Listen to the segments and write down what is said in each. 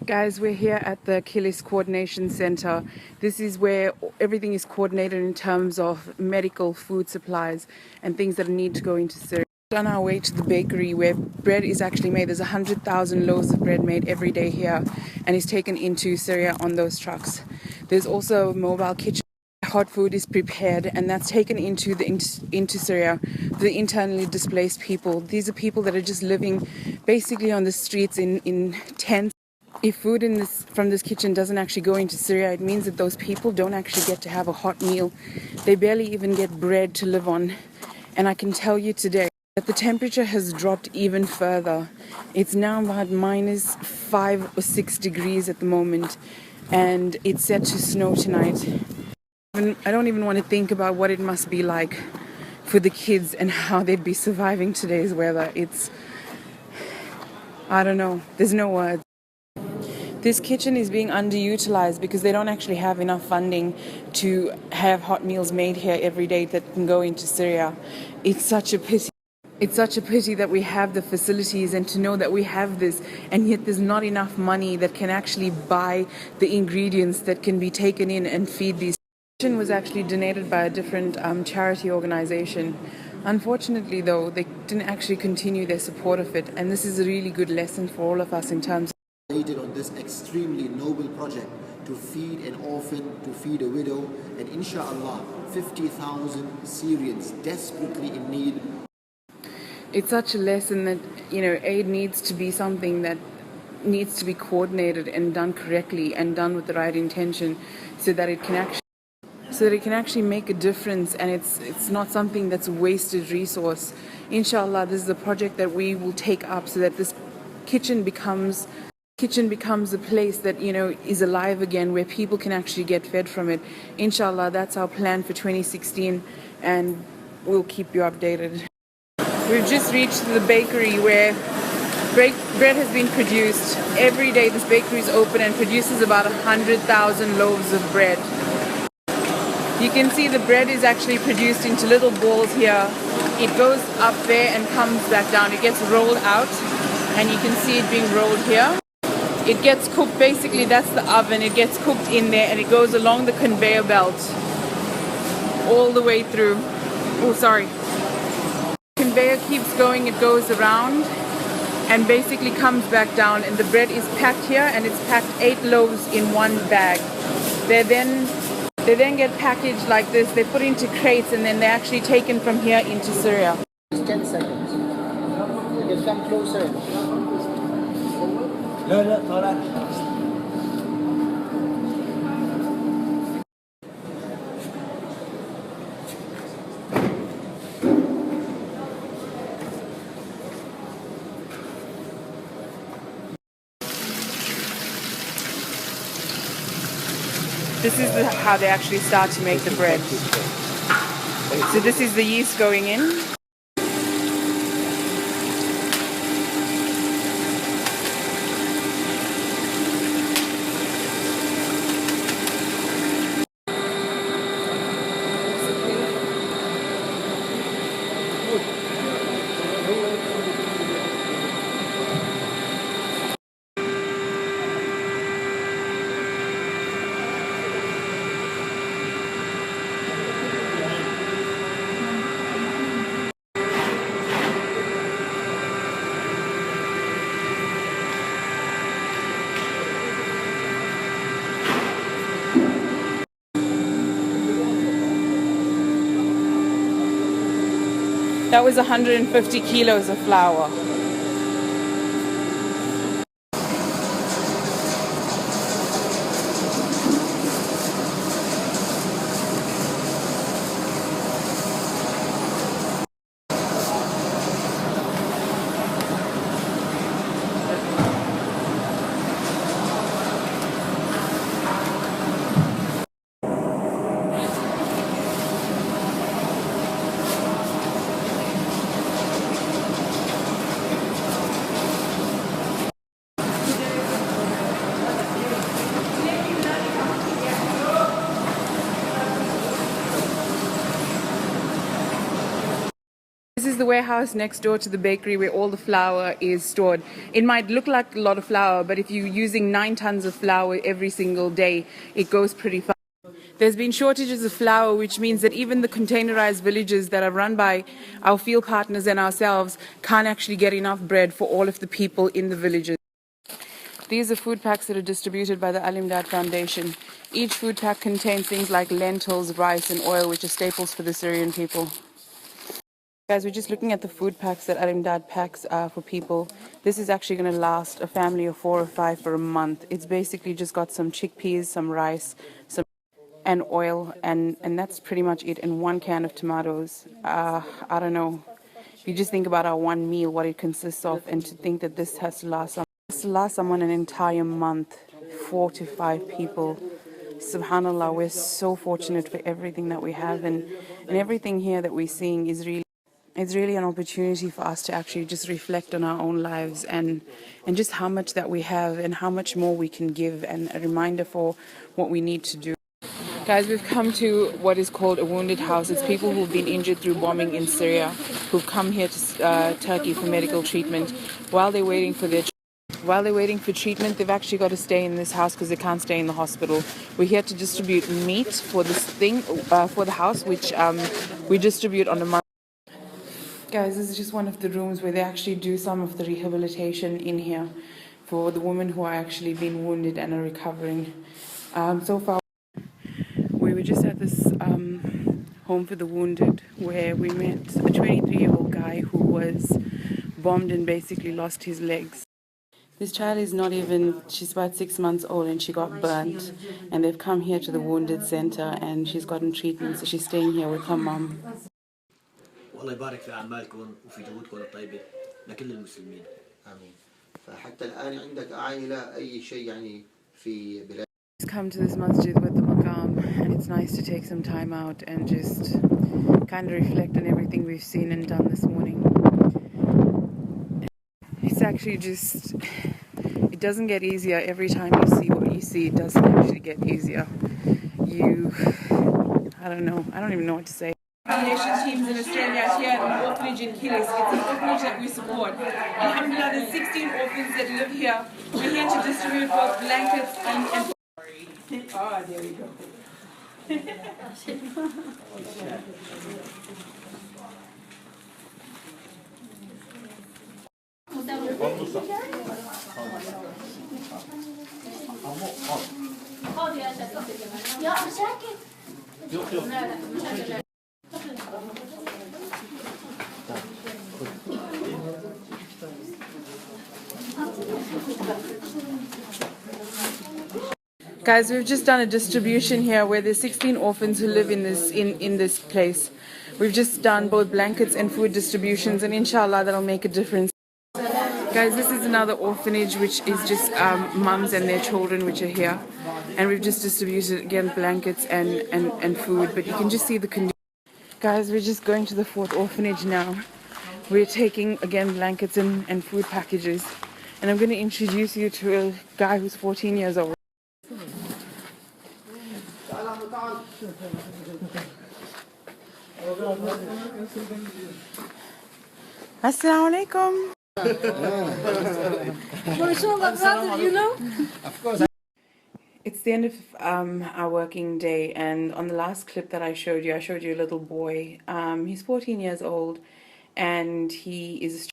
Guys, we're here at the Kilis Coordination Center. This is where everything is coordinated in terms of medical food supplies and things that need to go into Syria. On our way to the bakery where bread is actually made. There's 100,000 loaves of bread made every day here and is taken into Syria on those trucks. There's also a mobile kitchen. Hot food is prepared and that's taken into Syria, the internally displaced people. These are people that are just living basically on the streets in tents. If food from this kitchen doesn't actually go into Syria, it means that those people don't actually get to have a hot meal. They barely even get bread to live on. And I can tell you today that the temperature has dropped even further. It's now about -5 or 6 degrees at the moment, and it's set to snow tonight. I don't even want to think about what it must be like for the kids and how they'd be surviving today's weather. I don't know. There's no words. This kitchen is being underutilized because they don't actually have enough funding to have hot meals made here every day that can go into Syria. It's such a pity. It's such a pity that we have the facilities and to know that we have this, and yet there's not enough money that can actually buy the ingredients that can be taken in and feed these. The kitchen was actually donated by a different charity organization. Unfortunately, though, they didn't actually continue their support of it, and this is a really good lesson for all of us in terms on this extremely noble project to feed an orphan, to feed a widow, and inshallah 50,000 Syrians desperately in need. It's such a lesson that, aid needs to be something that needs to be coordinated and done correctly and done with the right intention so that it can actually make a difference, and it's not something that's a wasted resource. Inshallah, this is a project that we will take up so that this kitchen becomes a place that is alive again, where people can actually get fed from it. Inshallah, that's our plan for 2016, and we'll keep you updated. We've just reached the bakery where bread has been produced. Every day this bakery is open and produces about 100,000 loaves of bread. You can see the bread is actually produced into little balls here. It goes up there and comes back down. It gets rolled out and you can see it being rolled here. It gets cooked, basically that's the oven. It gets cooked in there and it goes along the conveyor belt all the way through. Oh, sorry. Conveyor keeps going, it goes around and basically comes back down, and the bread is packed here, and it's packed 8 loaves in one bag. They then get packaged like this. They're put into crates and then they're actually taken from here into Syria. 10 seconds. You can come closer. This is how they actually start to make the bread. So this is the yeast going in. That was 150 kilos of flour. is the warehouse next door to the bakery where all the flour is stored. It might look like a lot of flour, but if you're using 9 tons of flour every single day, it goes pretty fast. There's been shortages of flour, which means that even the containerized villages that are run by our field partners and ourselves can't actually get enough bread for all of the people in the villages. These are food packs that are distributed by the Al Imdad Foundation. Each food pack contains things like lentils, rice, and oil, which are staples for the Syrian people. Guys, we're just looking at the food packs that Al Imdad packs for people. This is actually going to last a family of 4 or 5 for a month. It's basically just got some chickpeas, some rice, and oil, and that's pretty much it, and 1 can of tomatoes. I don't know. If you just think about our one meal, what it consists of, and to think that this has to last someone an entire month, 4 to 5 people. Subhanallah, we're so fortunate for everything that we have, and everything here that we're seeing is really an opportunity for us to actually just reflect on our own lives and just how much that we have and how much more we can give, and a reminder for what we need to do. Guys, we've come to what is called a wounded house. It's people who've been injured through bombing in Syria, who've come here to Turkey for medical treatment. While they're waiting for treatment, they've actually got to stay in this house because they can't stay in the hospital. We're here to distribute meat for this thing, for the house, which we distribute on a month. Guys, this is just one of the rooms where they actually do some of the rehabilitation in here for the women who are actually being wounded and are recovering. So far, we were just at this home for the wounded where we met a 23-year-old guy who was bombed and basically lost his legs. This child is not even, she's about 6 months old and she got burnt, and they've come here to the wounded center and she's gotten treatment, so she's staying here with her mom. والله يبارك في أعمالكم وفي جهودكم الطيبة لكل المسلمين. آمين. فحتى الآن عندك عائلة أي شيء يعني في بلاد. Come to this masjid with the maqam, and it's nice to take some time out and just kind of reflect on everything we've seen and done this morning. It's actually just, it doesn't get easier every time you see what you see. It doesn't actually get easier. I don't even know what to say. Foundation teams in Australia here at an orphanage in Kilis. It's an orphanage that we support. Alhamdulillah, there's 16 orphans that live here. We're here to distribute both blankets and ah, there we go. Guys, we've just done a distribution here where there's 16 orphans who live in this place. We've just done both blankets and food distributions, and inshallah that'll make a difference. Guys, this is another orphanage which is just mums and their children which are here, and we've just distributed again blankets and food, but you can just see the condition. Guys, we're just going to the 4th orphanage now. We're taking again blankets and food packages, and I'm going to introduce you to a guy who's 14 years old. Assalamu alaikum. You know? Of course. It's the end of our working day, and on the last clip that I showed you a little boy. He's 14 years old, and he's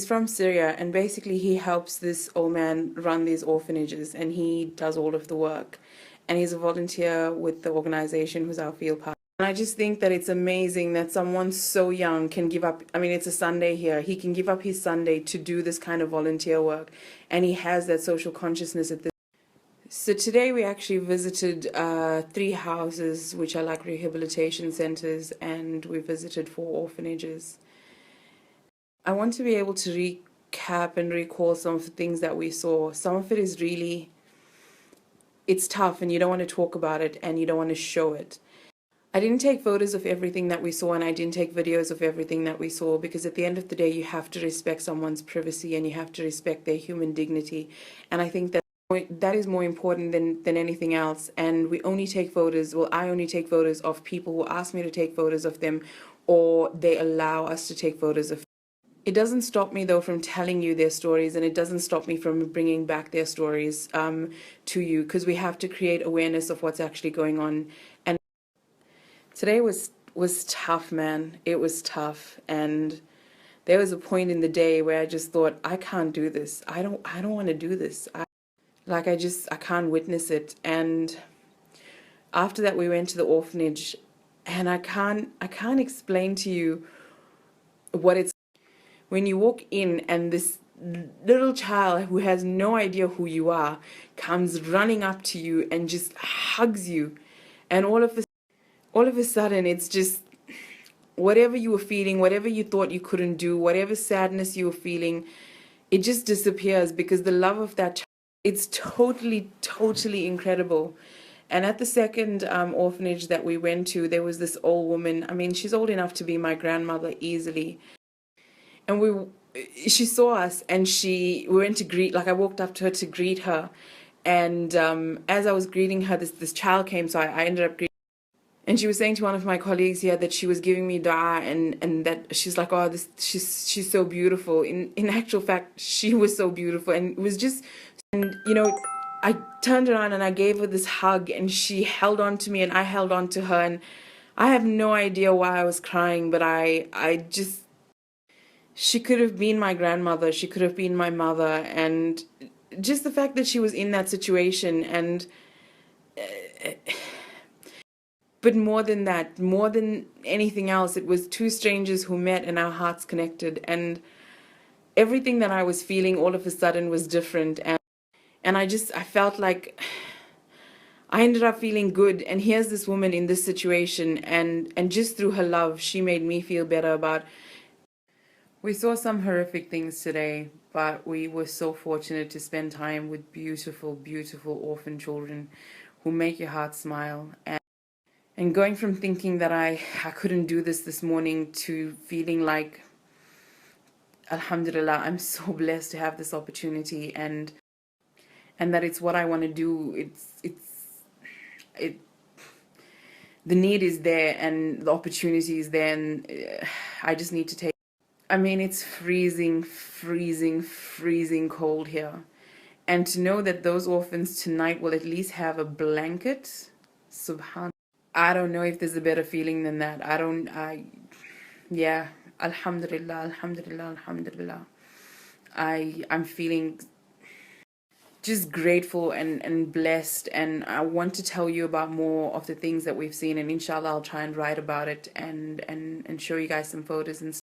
from Syria, and basically he helps this old man run these orphanages, and he does all of the work. And he's a volunteer with the organization who's our field partner. And I just think that it's amazing that someone so young can give up, I mean, it's a Sunday here, he can give up his Sunday to do this kind of volunteer work, and he has that social consciousness at this. So today we actually visited 3 houses which are like rehabilitation centers, and we visited 4 orphanages. I want to be able to recap and recall some of the things that we saw. Some of it is really, it's tough and you don't want to talk about it and you don't want to show it. I didn't take photos of everything that we saw, and I didn't take videos of everything that we saw, because at the end of the day you have to respect someone's privacy and you have to respect their human dignity. And I think that that is more important than anything else. And we only take photos, well, I only take photos of people who ask me to take photos of them, or they allow us to take photos of. It doesn't stop me though from telling you their stories, and it doesn't stop me from bringing back their stories to you, because we have to create awareness of what's actually going on. And today was tough, man. It was tough, and there was a point in the day where I just thought, I can't do this. I don't want to do this. I can't witness it. And after that, we went to the orphanage, and I can't explain to you what it's when you walk in and this little child who has no idea who you are comes running up to you and just hugs you, and all of a sudden it's just whatever you were feeling, whatever you thought you couldn't do, whatever sadness you were feeling, it just disappears, because the love of that child, it's totally incredible. And at the second orphanage that we went to, there was this old woman. I mean, she's old enough to be my grandmother easily. And she saw us, and we went to greet, like I walked up to her to greet her. And as I was greeting her, this child came, so I ended up greeting. And she was saying to one of my colleagues here that she was giving me dua, and that she's like, oh, she's so beautiful. In actual fact, she was so beautiful, and it was just, and I turned around and I gave her this hug, and she held on to me, and I held on to her, and I have no idea why I was crying, but I just, she could have been my grandmother, she could have been my mother, and just the fact that she was in that situation, and but more than that, more than anything else, it was two strangers who met and our hearts connected, and everything that I was feeling all of a sudden was different, and I felt like I ended up feeling good. And here's this woman in this situation, and just through her love, she made me feel better about. We saw some horrific things today, but we were so fortunate to spend time with beautiful orphan children who make your heart smile. And going from thinking that I couldn't do this morning to feeling like, alhamdulillah, I'm so blessed to have this opportunity, and that it's what I want to do. The need is there, and the opportunity is there, and I just need to take. I mean, it's freezing cold here. And to know that those orphans tonight will at least have a blanket, subhanAllah. I don't know if there's a better feeling than that. Yeah, alhamdulillah. I'm feeling just grateful and blessed, and I want to tell you about more of the things that we've seen, and inshallah I'll try and write about it and show you guys some photos and stuff.